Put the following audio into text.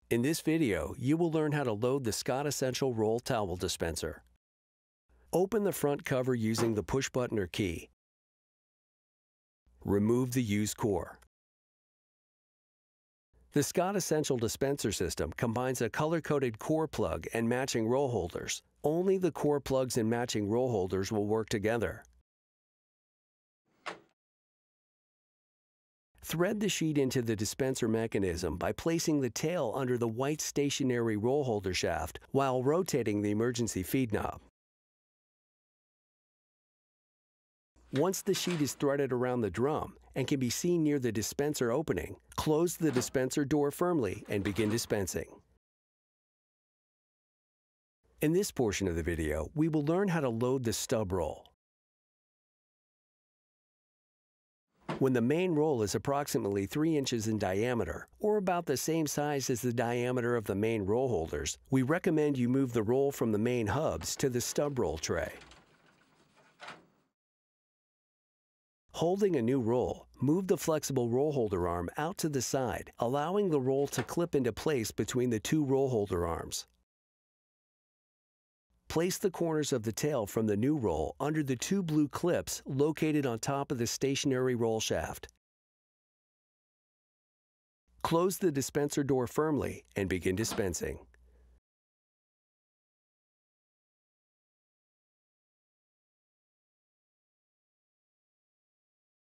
In this video, you will learn how to load the Scott Essential Roll Towel Dispenser. Open the front cover using the push button or key. Remove the used core. The Scott Essential Dispenser system combines a color-coded core plug and matching roll holders. Only the core plugs and matching roll holders will work together. Thread the sheet into the dispenser mechanism by placing the tail under the white stationary roll holder shaft while rotating the emergency feed knob. Once the sheet is threaded around the drum and can be seen near the dispenser opening, close the dispenser door firmly and begin dispensing. In this portion of the video, we will learn how to load the stub roll. When the main roll is approximately 3 inches in diameter, or about the same size as the diameter of the main roll holders, we recommend you move the roll from the main hubs to the stub roll tray. Holding a new roll, move the flexible roll holder arm out to the side, allowing the roll to clip into place between the two roll holder arms. Place the corners of the tail from the new roll under the two blue clips located on top of the stationary roll shaft. Close the dispenser door firmly and begin dispensing.